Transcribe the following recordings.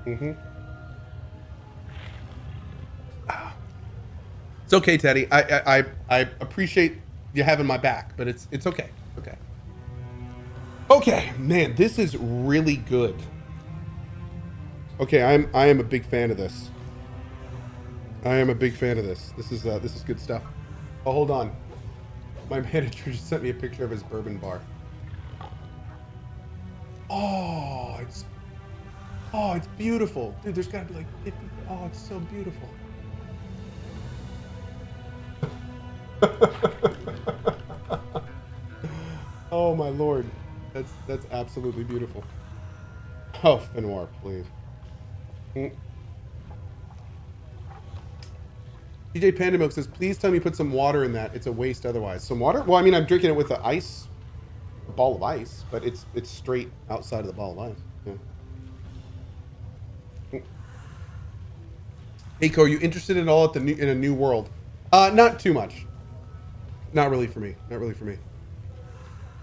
Mm-hmm. It's okay, Teddy. I appreciate you having my back, but it's okay. Okay. Okay, man, this is really good. Okay, I am a big fan of this. I am a big fan of this. This is good stuff. Oh, hold on. My manager just sent me a picture of his bourbon bar. Oh, it's beautiful. Dude, there's gotta be like 50. Oh, it's so beautiful. Oh my lord. That's absolutely beautiful. Oh, Fenwar, please. Mm. DJ Panda Milk says, please tell me put some water in that. It's a waste otherwise. Some water? Well, I mean, I'm drinking it with a ball of ice, but it's straight outside of the ball of ice. Yeah. Mm. Hey, Cohh, are you interested at all in a new world? Not too much. Not really for me. Not really for me.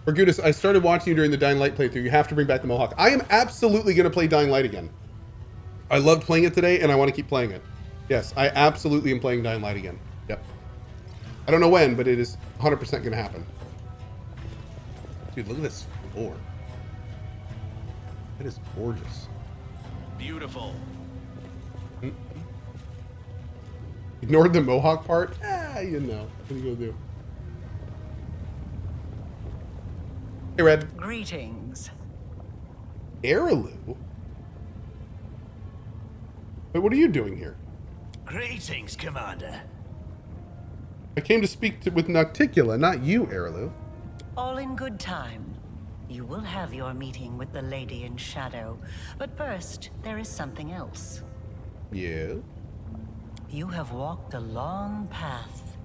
Orgutis, I started watching you during the Dying Light playthrough. You have to bring back the Mohawk. I am absolutely going to play Dying Light again. I loved playing it today, and I want to keep playing it. Yes, I absolutely am playing Dying Light again. Yep. I don't know when, but it is 100% going to happen. Dude, look at this floor. It is gorgeous. Beautiful. Mm-hmm. Ignored the Mohawk part? You know. What are you going to do? Hey, Red. Greetings. Heirloom? But what are you doing here? Greetings, Commander. I came to speak with Nocticula, not you, Heirloom. All in good time. You will have your meeting with the Lady in Shadow. But first, there is something else. Yeah? You have walked a long path,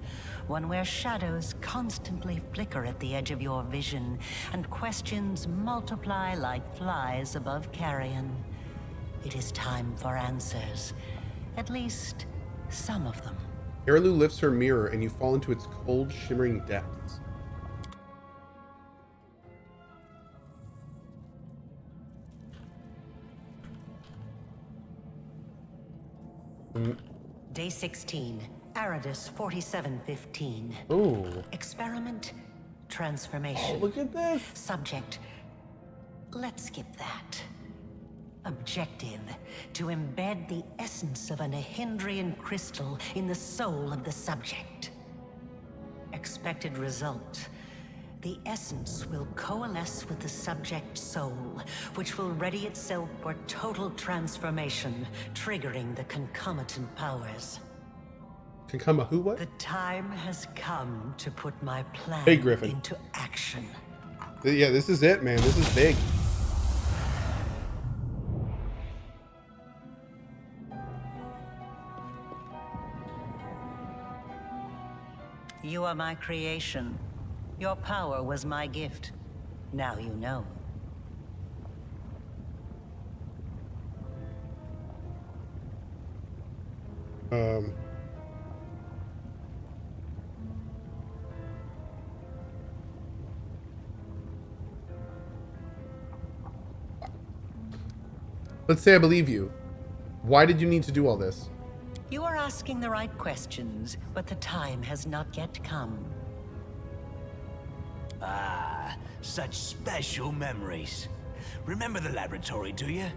one where shadows constantly flicker at the edge of your vision, and questions multiply like flies above carrion. It is time for answers. At least, some of them. Heirloom lifts her mirror, and you fall into its cold, shimmering depths. Day 16, Aridus 4715. Oh. Experiment, transformation. Oh, look at this. Subject, let's skip that. Objective, to embed the essence of a Nahindrian crystal in the soul of the subject. Expected result, the essence will coalesce with the subject's soul, which will ready itself for total transformation, triggering the concomitant powers. Concoma who, what? The time has come to put my plan Hey, Griffin. into action. Yeah, this is it, man. This is big. You are my creation. Your power was my gift. Now you know. Let's say I believe you. Why did you need to do all this? You are asking the right questions, but the time has not yet come. Ah, such special memories. Remember the laboratory, do you?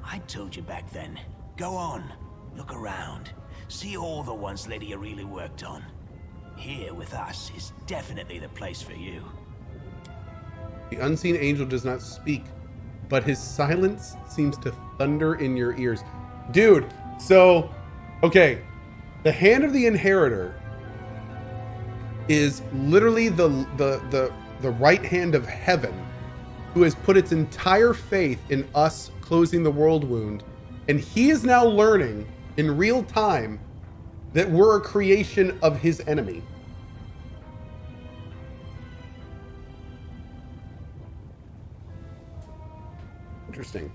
I told you back then. Go on, look around. See all the ones Lydia really worked on. Here with us is definitely the place for you. The unseen angel does not speak, but his silence seems to thunder in your ears. Dude, so, okay. The hand of the inheritor is literally the right hand of heaven, who has put its entire faith in us closing the world wound. And he is now learning in real time that we're a creation of his enemy. Interesting.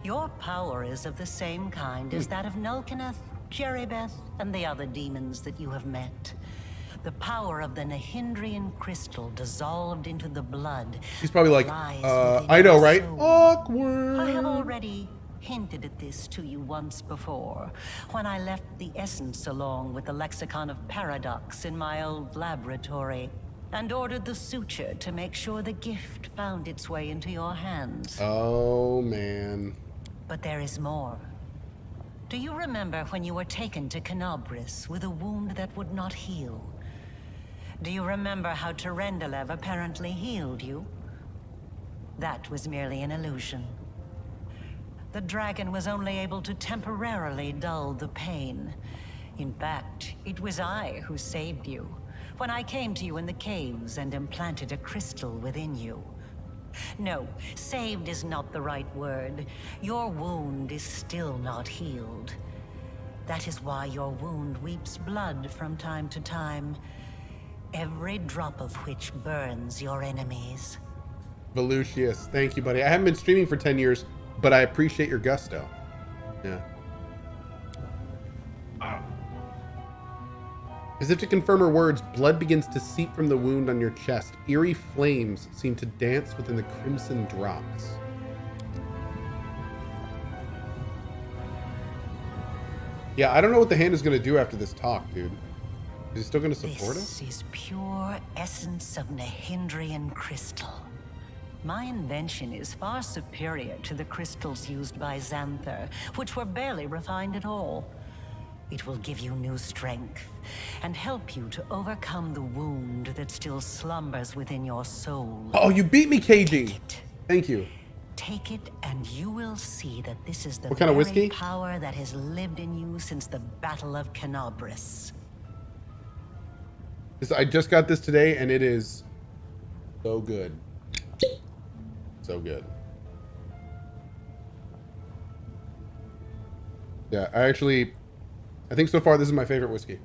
Your power is of the same kind as that of Nulkineth, Jeribeth, and the other demons that you have met. The power of the Nahindrian crystal dissolved into the blood. He's probably like, lies I within know, your right? soul. Awkward. I have already hinted at this to you once before, when I left the essence along with the lexicon of paradox in my old laboratory, and ordered the suture to make sure the gift found its way into your hands. Oh, man. But there is more. Do you remember when you were taken to Canobris with a wound that would not heal? Do you remember how Terendelev apparently healed you? That was merely an illusion. The dragon was only able to temporarily dull the pain. In fact, it was I who saved you, when I came to you in the caves and implanted a crystal within you. No, saved is not the right word. Your wound is still not healed. That is why your wound weeps blood from time to time, every drop of which burns your enemies. Volusius, thank you, buddy. I haven't been streaming for 10 years, but I appreciate your gusto. Yeah. As if to confirm her words, blood begins to seep from the wound on your chest. Eerie flames seem to dance within the crimson drops. Yeah, I don't know what the hand is going to do after this talk, dude. Is he still going to support us? This is pure essence of Nehindrian crystal. My invention is far superior to the crystals used by Xanther, which were barely refined at all. It will give you new strength and help you to overcome the wound that still slumbers within your soul. Oh, you beat me, KG. Take it. Thank you. Take it, and you will see that this is the What kind of very whiskey? power that has lived in you since the Battle of Canobris. I just got this today, and it is so good. So good. Yeah, I think so far this is my favorite whiskey.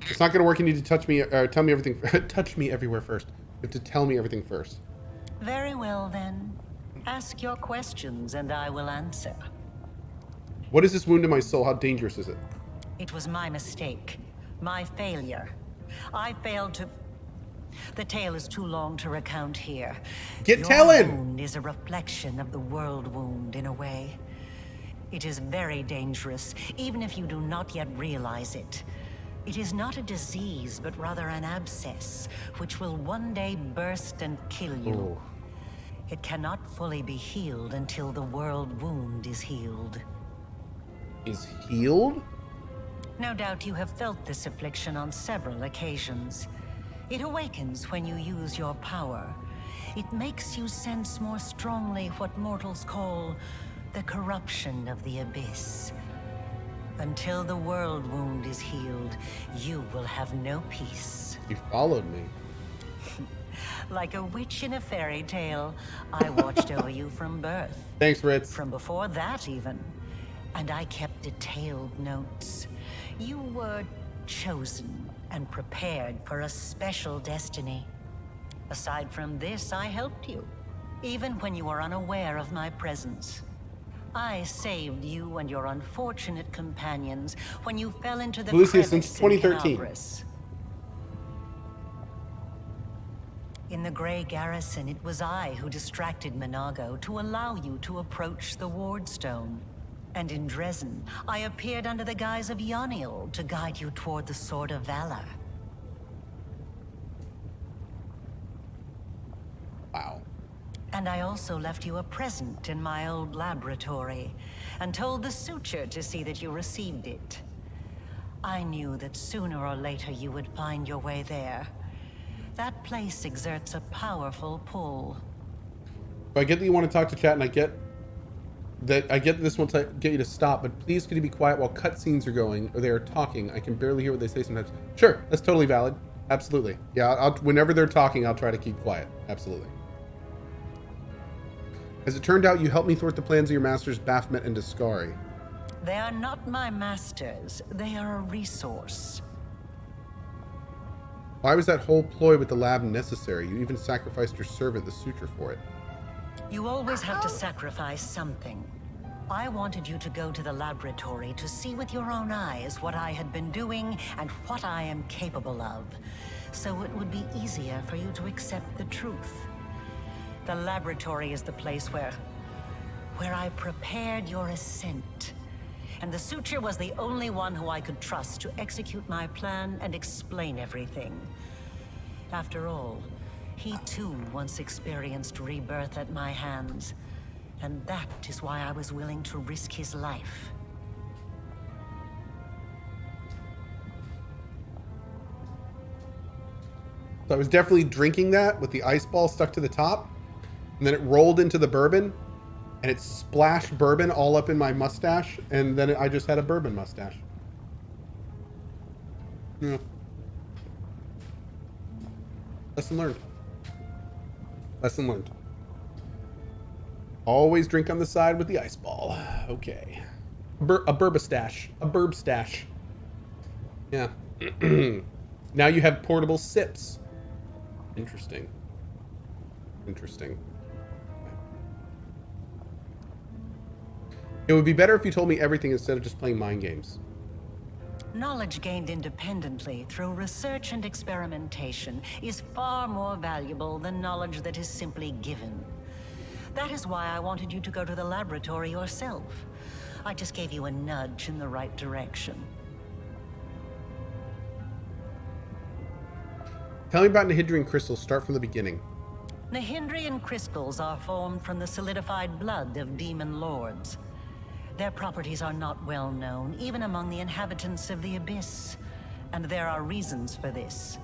It's not going to work. You need to touch me, or tell me everything. Touch me everywhere first. You have to tell me everything first. Very well, then. Ask your questions, and I will answer. What is this wound in my soul? How dangerous is it? It was my mistake. My failure. I failed to... The tale is too long to recount here. Get Your telling! wound is a reflection of the world wound, in a way. It is very dangerous, even if you do not yet realize it. It is not a disease, but rather an abscess, which will one day burst and kill you. Oh. It cannot fully be healed until the world wound is healed. Is healed? No doubt you have felt this affliction on several occasions. It awakens when you use your power. It makes you sense more strongly what mortals call the corruption of the abyss. Until the world wound is healed, you will have no peace. You followed me. Like a witch in a fairy tale, I watched over you from birth. Thanks, Ritz. From before that, even. And I kept detailed notes. You were chosen and prepared for a special destiny. Aside from this, I helped you, even when you were unaware of my presence. I saved you and your unfortunate companions when you fell into the Lucius, crevice since in 2013. Canobris. In the Grey Garrison, it was I who distracted Minago to allow you to approach the Wardstone. And in Dresden, I appeared under the guise of Yoniel to guide you toward the Sword of Valor. Wow. And I also left you a present in my old laboratory, and told the suture to see that you received it. I knew that sooner or later you would find your way there. That place exerts a powerful pull. I get that you want to talk to chat, and I get that this will get you to stop, but please could you be quiet while cutscenes are going, or they are talking? I can barely hear what they say sometimes. Sure, that's totally valid. Absolutely. Yeah, whenever they're talking, I'll try to keep quiet. Absolutely. As it turned out, you helped me thwart the plans of your masters, Baphomet and Discari. They are not my masters. They are a resource. Why was that whole ploy with the lab necessary? You even sacrificed your servant, the suture, for it. You always have to sacrifice something. I wanted you to go to the laboratory to see with your own eyes what I had been doing and what I am capable of, so it would be easier for you to accept the truth. The laboratory is the place where where I prepared your ascent. And the Suture was the only one who I could trust to execute my plan and explain everything. After all, he too once experienced rebirth at my hands, and that is why I was willing to risk his life. So I was definitely drinking that with the ice ball stuck to the top, and then it rolled into the bourbon, and it splashed bourbon all up in my mustache, and then I just had a bourbon mustache. Yeah. Lesson learned. Lesson learned. Always drink on the side with the ice ball. Okay. A burbastache. A burb stash. Yeah. Now you have portable sips. Interesting. Interesting. It would be better if you told me everything instead of just playing mind games. Knowledge gained independently through research and experimentation is far more valuable than knowledge that is simply given. That is why I wanted you to go to the laboratory yourself. I just gave you a nudge in the right direction. Tell me about Nihidrian crystals. Start from the beginning. Nihindrian crystals are formed from the solidified blood of demon lords. Their properties are not well known, even among the inhabitants of the Abyss. And there are reasons for this.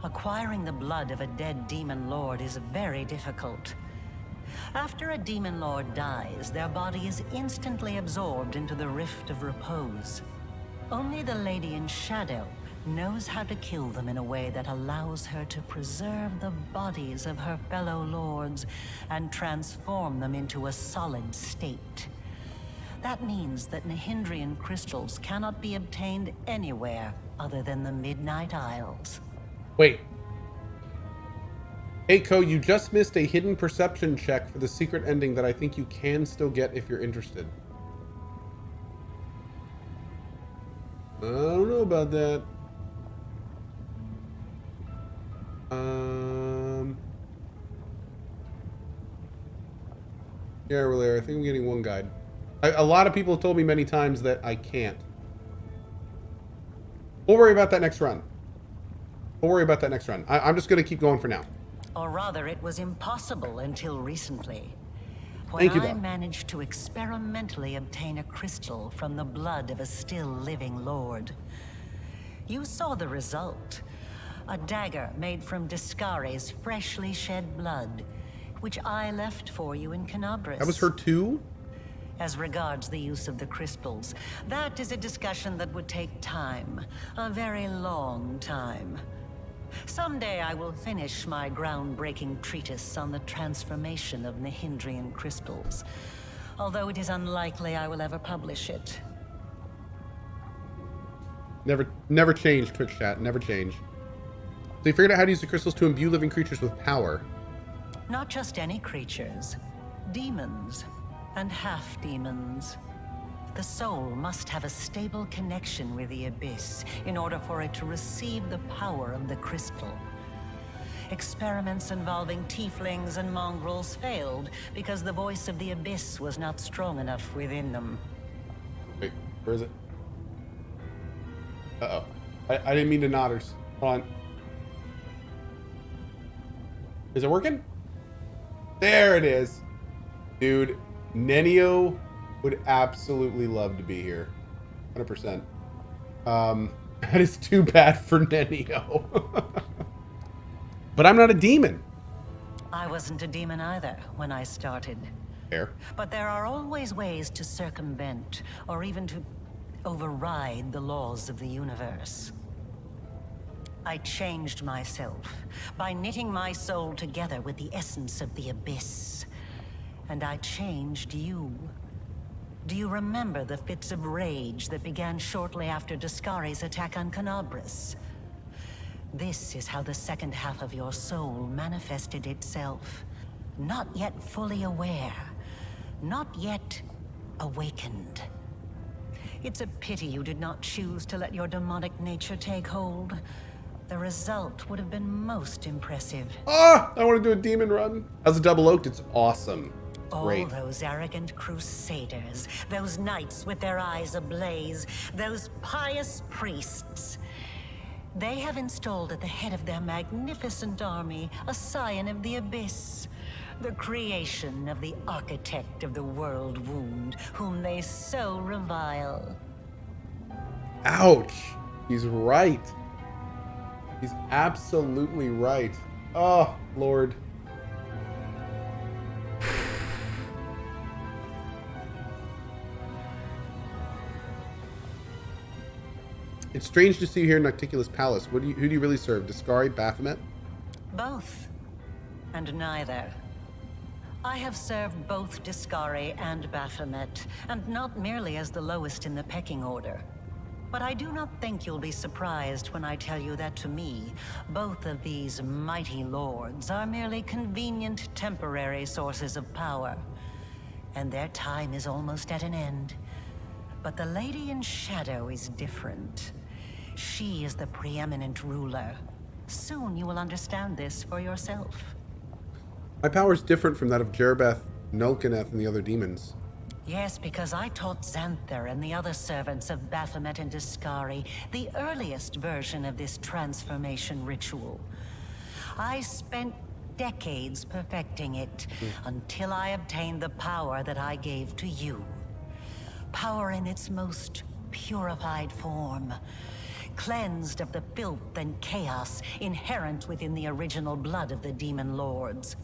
Acquiring the blood of a dead demon lord is very difficult. After a demon lord dies, their body is instantly absorbed into the Rift of Repose. Only the Lady in Shadow knows how to kill them in a way that allows her to preserve the bodies of her fellow lords and transform them into a solid state. That means that Nihindrian crystals cannot be obtained anywhere other than the Midnight Isles. Wait. Hey, Cohh, you just missed a hidden perception check for the secret ending that I think you can still get if you're interested. I don't know about that. Yeah, really, I think I'm getting one guide. A lot of people have told me many times that I can't. We'll worry about that next run. We'll worry about that next run. I'm just going to keep going for now. Or rather, it was impossible until recently. Thank you, When I Doc. managed to experimentally obtain a crystal from the blood of a still living lord. You saw the result. A dagger made from Discari's freshly shed blood, which I left for you in Canabris. That was her too? As regards the use of the crystals, that is a discussion that would take time. A very long time. Someday I will finish my groundbreaking treatise on the transformation of Nihindrian crystals. Although it is unlikely I will ever publish it. Never change, Twitch chat. Never change. So you figured out how to use the crystals to imbue living creatures with power. Not just any creatures. Demons. And half-demons. The soul must have a stable connection with the Abyss in order for it to receive the power of the crystal. Experiments involving tieflings and mongrels failed because the voice of the Abyss was not strong enough within them. Wait, where is it? Uh-oh. I didn't mean to nodders. Hold on. Is it working? There it is. Dude, Nenio would absolutely love to be here. 100%. That is too bad for Nenio. But I'm not a demon. I wasn't a demon either when I started. Fair. But there are always ways to circumvent, or even to override the laws of the universe. I changed myself by knitting my soul together with the essence of the Abyss. And I changed you. Do you remember the fits of rage that began shortly after Discari's attack on Canabris? This is how the second half of your soul manifested itself. Not yet fully aware. Not yet awakened. It's a pity you did not choose to let your demonic nature take hold. The result would have been most impressive. Ah! I want to do a demon run. As a double oaked, it's awesome. All great. those arrogant crusaders, those knights with their eyes ablaze, those pious priests. They have installed at the head of their magnificent army a scion of the abyss, the creation of the architect of the world wound, whom they so revile. Ouch. He's right. He's absolutely right. Oh, Lord. It's strange to see you here in Nocticula's palace. Who do you really serve? Discari, Baphomet? Both, and neither. I have served both Discari and Baphomet, and not merely as the lowest in the pecking order. But I do not think you'll be surprised when I tell you that to me, both of these mighty lords are merely convenient temporary sources of power. And their time is almost at an end. But the Lady in Shadow is different. She is the preeminent ruler. Soon you will understand this for yourself. My power is different from that of Jerbeth, Nulkaneth, and the other demons. Yes, because I taught Xanther and the other servants of Baphomet and Discari the earliest version of this transformation ritual. I spent decades perfecting it until I obtained the power that I gave to you. Power in its most purified form, cleansed of the filth and chaos inherent within the original blood of the demon lords.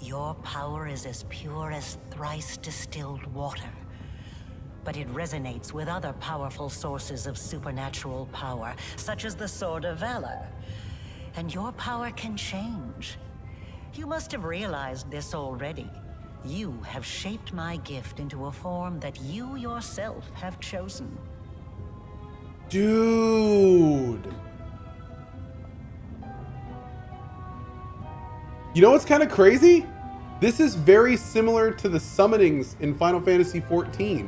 Your power is as pure as thrice distilled water, but it resonates with other powerful sources of supernatural power, such as the Sword of Valor. And your power can change. You must have realized this already. You have shaped my gift into a form that you yourself have chosen. Dude. You know what's kind of crazy? This is very similar to the summonings in Final Fantasy XIV,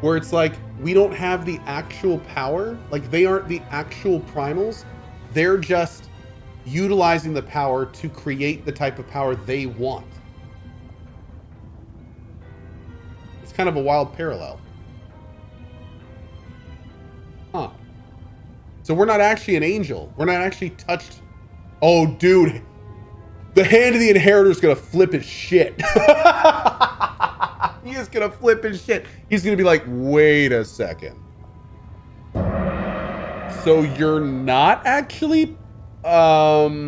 where it's like, we don't have the actual power. Like, they aren't the actual primals. They're just utilizing the power to create the type of power they want. It's kind of a wild parallel. Huh. So we're not actually an angel. We're not actually touched. Oh, dude. The hand of the inheritor is going to flip his shit. He is going to flip his shit. He's going to be like, wait a second. So you're not actually... Hold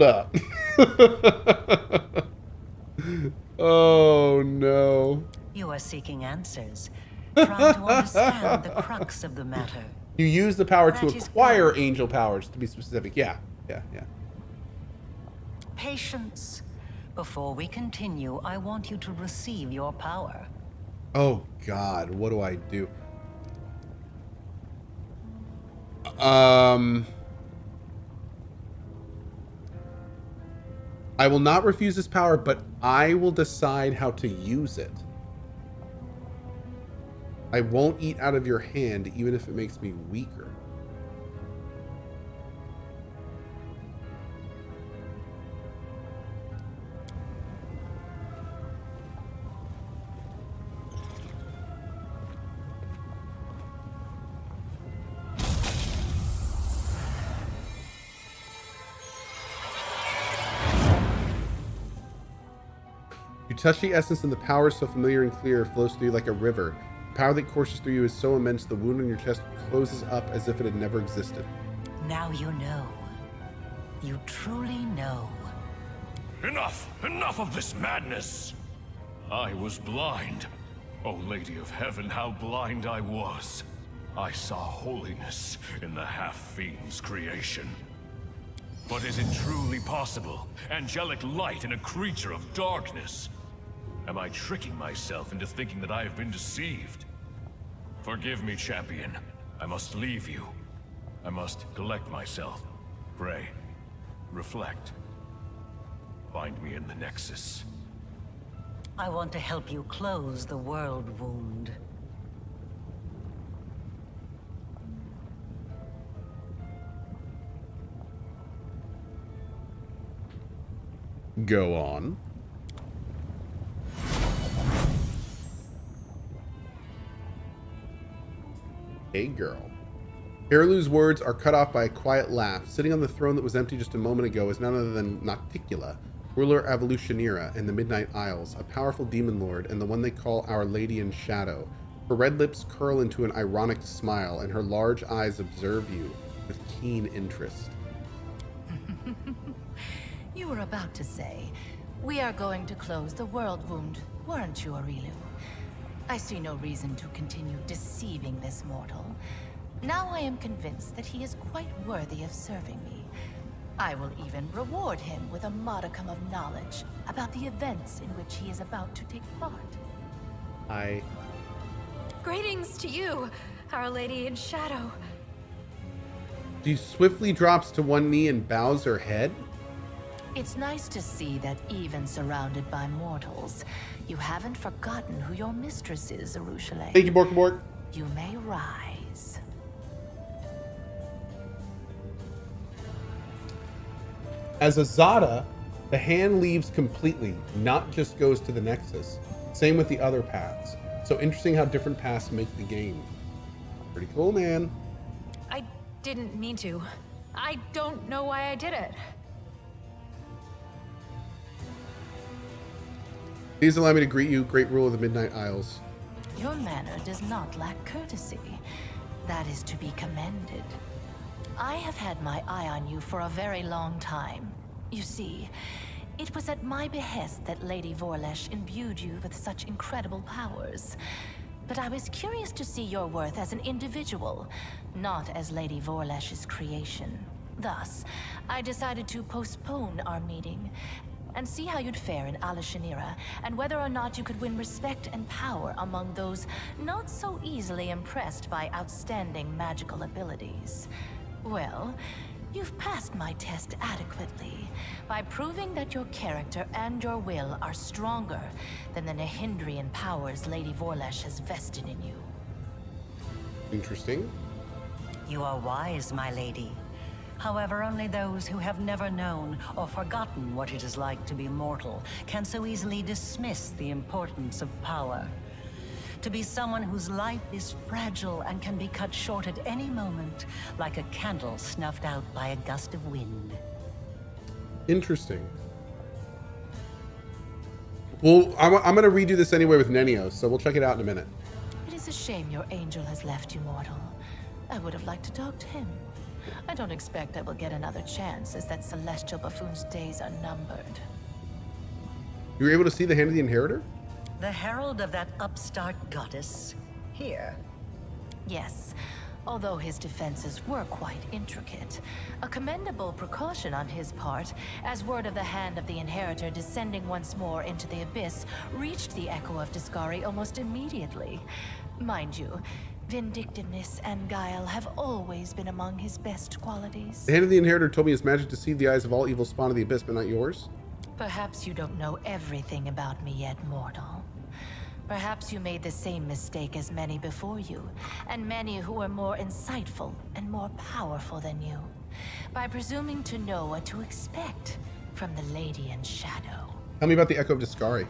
up. Oh, no. You are seeking answers, trying to understand the crux of the matter. You use the power That to is acquire good. angel powers, to be specific. Yeah. Patience. Before we continue, I want you to receive your power. Oh, God. What do I do? I will not refuse this power, but I will decide how to use it. I won't eat out of your hand, even if it makes me weaker. You touch the essence, and the power so familiar and clear flows through you like a river. The power that courses through you is so immense, the wound on your chest closes up as if it had never existed. Now you know. You truly know. Enough! Enough of this madness! I was blind. O Lady of Heaven, how blind I was. I saw holiness in the half-fiend's creation. But is it truly possible? Angelic light in a creature of darkness? Am I tricking myself into thinking that I have been deceived? Forgive me, champion. I must leave you. I must collect myself. Pray. Reflect. Find me in the Nexus. I want to help you close the world wound. Go on. Hey, girl. Erilu's words are cut off by a quiet laugh. Sitting on the throne that was empty just a moment ago is none other than Nocticula, ruler Evolutionira in the Midnight Isles, a powerful demon lord, and the one they call Our Lady in Shadow. Her red lips curl into an ironic smile, and her large eyes observe you with keen interest. You were about to say, we are going to close the world wound, weren't you, Arilu? I see no reason to continue deceiving this mortal. Now I am convinced that he is quite worthy of serving me. I will even reward him with a modicum of knowledge about the events in which he is about to take part. Greetings to you, Our Lady in Shadow. She swiftly drops to one knee and bows her head. It's nice to see that even surrounded by mortals, you haven't forgotten who your mistress is, Arushale. Thank you, Bork. You may rise. As a Zada, the hand leaves completely, not just goes to the Nexus. Same with the other paths. So interesting how different paths make the game. Pretty cool, man. I didn't mean to. I don't know why I did it. Please allow me to greet you, great ruler of the Midnight Isles. Your manner does not lack courtesy. That is to be commended. I have had my eye on you for a very long time. You see, it was at my behest that Lady Vorlesh imbued you with such incredible powers. But I was curious to see your worth as an individual, not as Lady Vorlesh's creation. Thus, I decided to postpone our meeting and see how you'd fare in Alishanira, and whether or not you could win respect and power among those not so easily impressed by outstanding magical abilities. Well, you've passed my test adequately by proving that your character and your will are stronger than the Nehindrian powers Lady Vorlesh has vested in you. Interesting. You are wise, my lady. However, only those who have never known or forgotten what it is like to be mortal can so easily dismiss the importance of power. To be someone whose life is fragile and can be cut short at any moment, like a candle snuffed out by a gust of wind. Interesting. Well, I'm going to redo this anyway with Nenio, so we'll check it out in a minute. It is a shame your angel has left you, mortal. I would have liked to talk to him. I don't expect I will get another chance, as that celestial buffoon's days are numbered. You were able to see the Hand of the Inheritor? The herald of that upstart goddess, here. Yes, although his defenses were quite intricate. A commendable precaution on his part, as word of the Hand of the Inheritor descending once more into the abyss reached the Echo of Discari almost immediately. Mind you, vindictiveness and guile have always been among his best qualities. The Hand of the Inheritor told me his magic deceived the eyes of all evil spawn of the abyss, but not yours. Perhaps you don't know everything about me yet, mortal. Perhaps you made the same mistake as many before you, and many who were more insightful and more powerful than you, by presuming to know what to expect from the Lady in Shadow. Tell me about the Echo of Discari.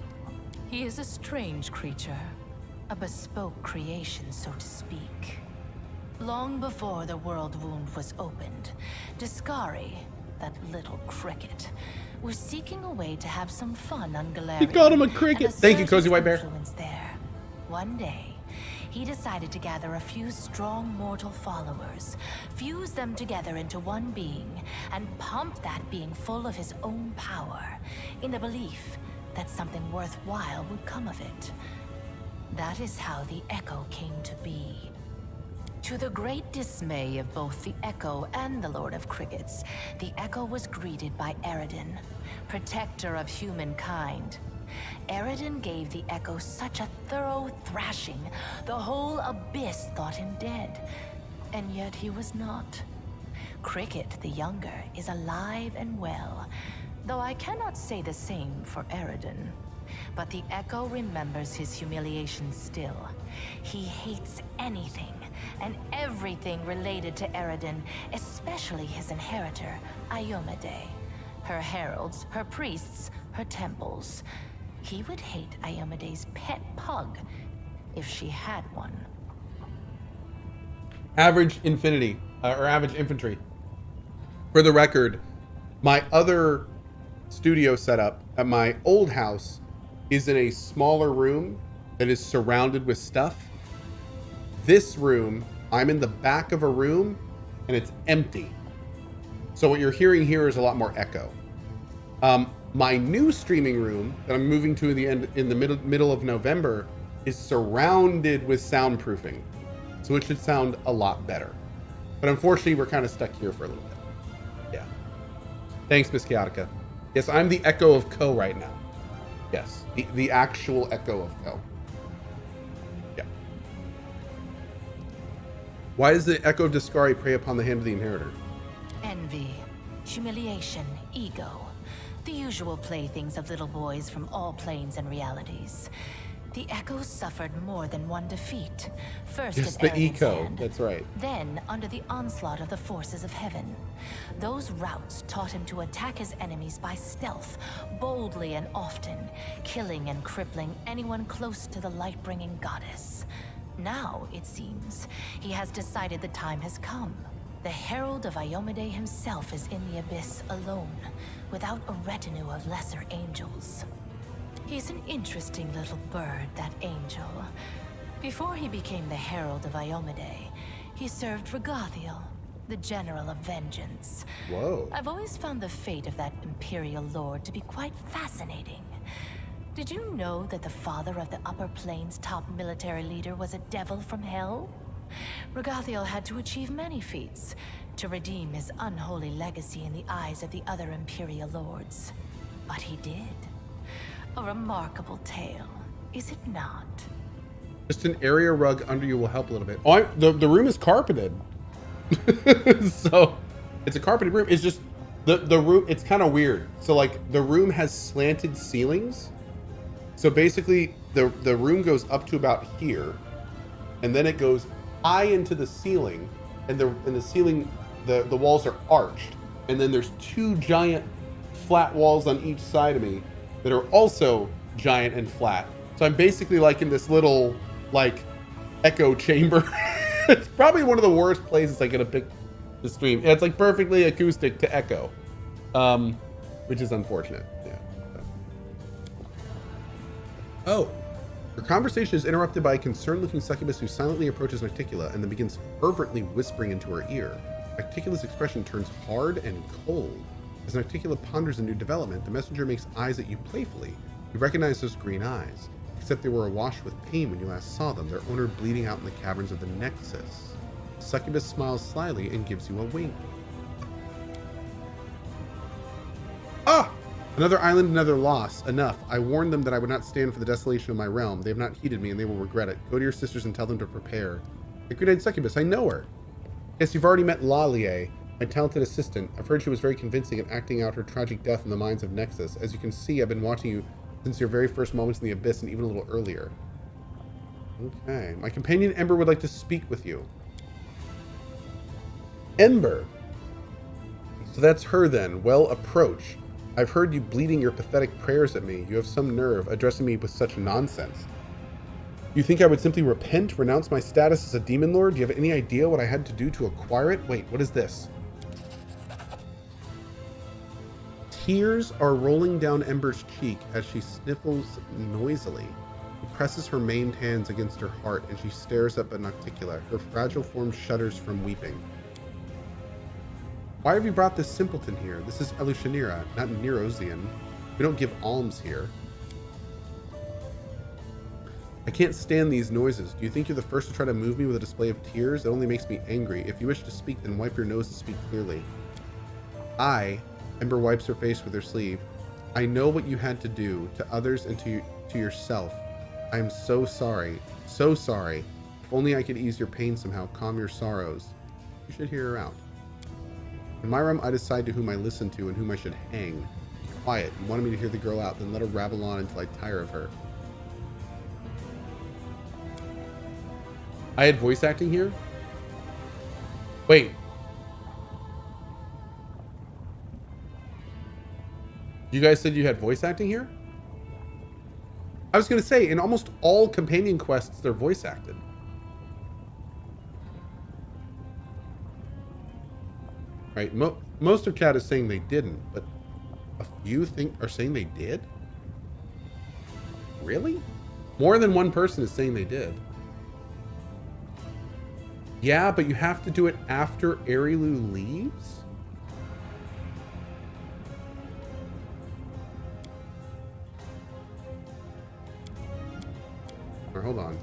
He is a strange creature, a bespoke creation, so to speak. Long before the world wound was opened, Discari, that little cricket, was seeking a way to have some fun on Galarian. You called him a cricket. Thank you, Cozy White Bear. There. One day, he decided to gather a few strong mortal followers, fuse them together into one being, and pump that being full of his own power, in the belief that something worthwhile would come of it. That is how the Echo came to be. To the great dismay of both the Echo and the Lord of Crickets, the Echo was greeted by Eredin, protector of humankind. Eredin gave the Echo such a thorough thrashing, the whole abyss thought him dead. And yet he was not. Cricket, the younger, is alive and well, though I cannot say the same for Eredin. But the Echo remembers his humiliation still. He hates anything and everything related to Eredin, especially his inheritor, Iomade. her heralds, her priests, her temples. He would hate Iomede's pet pug if she had one. Average infinity, or average infantry. For the record, my other studio setup at my old house is in a smaller room that is surrounded with stuff. This room, I'm in the back of a room and it's empty. So what you're hearing here is a lot more echo. My new streaming room that I'm moving to in the middle of November is surrounded with soundproofing. So it should sound a lot better. But unfortunately, we're kind of stuck here for a little bit. Yeah. Thanks, Miss Chaotica. Yes, I'm the echo of Cohh right now. Yes, the actual echo of Cohh. Yeah. Why does the echo of Discari prey upon the hand of the inheritor? Envy, humiliation, ego. The usual playthings of little boys from all planes and realities. The Echoes suffered more than one defeat. First Just at the Arrogant's eco, hand, that's right. then under the onslaught of the forces of heaven. Those routes taught him to attack his enemies by stealth, boldly and often, killing and crippling anyone close to the light-bringing goddess. Now, it seems, he has decided the time has come. The Herald of Iomede himself is in the Abyss alone, without a retinue of lesser angels. He's an interesting little bird, that angel. Before he became the Herald of Iomede, he served Regathiel, the General of Vengeance. Whoa. I've always found the fate of that Imperial Lord to be quite fascinating. Did you know that the father of the Upper Plains' top military leader was a devil from hell? Regathiel had to achieve many feats to redeem his unholy legacy in the eyes of the other Imperial Lords. But he did. A remarkable tale, is it not? Just an area rug under you will help a little bit. Oh, the room is carpeted. So it's a carpeted room. It's just the room, it's kind of weird. So like the room has slanted ceilings. So basically the room goes up to about here, and then it goes high into the ceiling, and the ceiling, the walls are arched, and then there's two giant flat walls on each side of me that are also giant and flat. So I'm basically like in this little like echo chamber. It's probably one of the worst places I could have picked to stream. It's like perfectly acoustic to echo, which is unfortunate. Yeah. Oh, her conversation is interrupted by a concerned-looking succubus who silently approaches Nocticula and then begins fervently whispering into her ear. Nocticula's expression turns hard and cold. As Nocticula ponders a new development, the messenger makes eyes at you playfully. You recognize those green eyes, except they were awash with pain when you last saw them, their owner bleeding out in the caverns of the Nexus. The succubus smiles slyly and gives you a wink. Ah! Another island, another loss. Enough. I warned them that I would not stand for the desolation of my realm. They have not heeded me, and they will regret it. Go to your sisters and tell them to prepare. The green-eyed succubus, I know her. Yes, you've already met Lalie, my talented assistant. I've heard she was very convincing at acting out her tragic death in the mines of Nexus. As you can see, I've been watching you since your very first moments in the Abyss, and even a little earlier. Okay. My companion Ember would like to speak with you. Ember. So that's her then. Well, approach. I've heard you bleating your pathetic prayers at me. You have some nerve addressing me with such nonsense. You think I would simply repent, renounce my status as a demon lord? Do you have any idea what I had to do to acquire it? Wait, what is this? Tears are rolling down Ember's cheek as she sniffles noisily. She presses her maimed hands against her heart and she stares up at Nocticula. Her fragile form shudders from weeping. Why have you brought this simpleton here? This is Elushanira, not Nerosian. We don't give alms here. I can't stand these noises. Do you think you're the first to try to move me with a display of tears? It only makes me angry. If you wish to speak, then wipe your nose and speak clearly. Ember wipes her face with her sleeve. I know what you had to do to others and to yourself. I am so sorry. So sorry. If only I could ease your pain somehow, calm your sorrows. You should hear her out. In my realm, I decide to whom I listen to and whom I should hang. Be quiet. You wanted me to hear the girl out, then let her rabble on until I tire of her. I had voice acting here? Wait. You guys said you had voice acting here? I was going to say, in almost all companion quests, they're voice acted. Right? Most of chat is saying they didn't, but a few are saying they did? Really? More than one person is saying they did. Yeah, but you have to do it after Arilu leaves? Or hold on.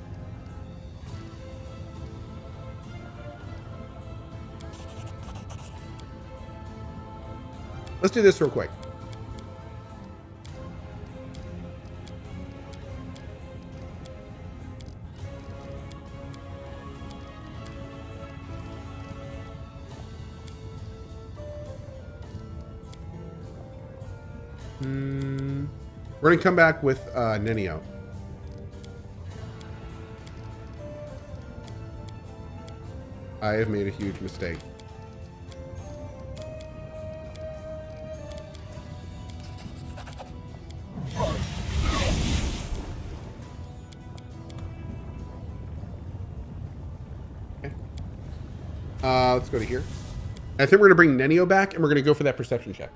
Let's do this real quick. We're going to come back with Nenio. I have made a huge mistake. Okay. Let's go to here. I think we're going to bring Nenio back, and we're going to go for that perception check.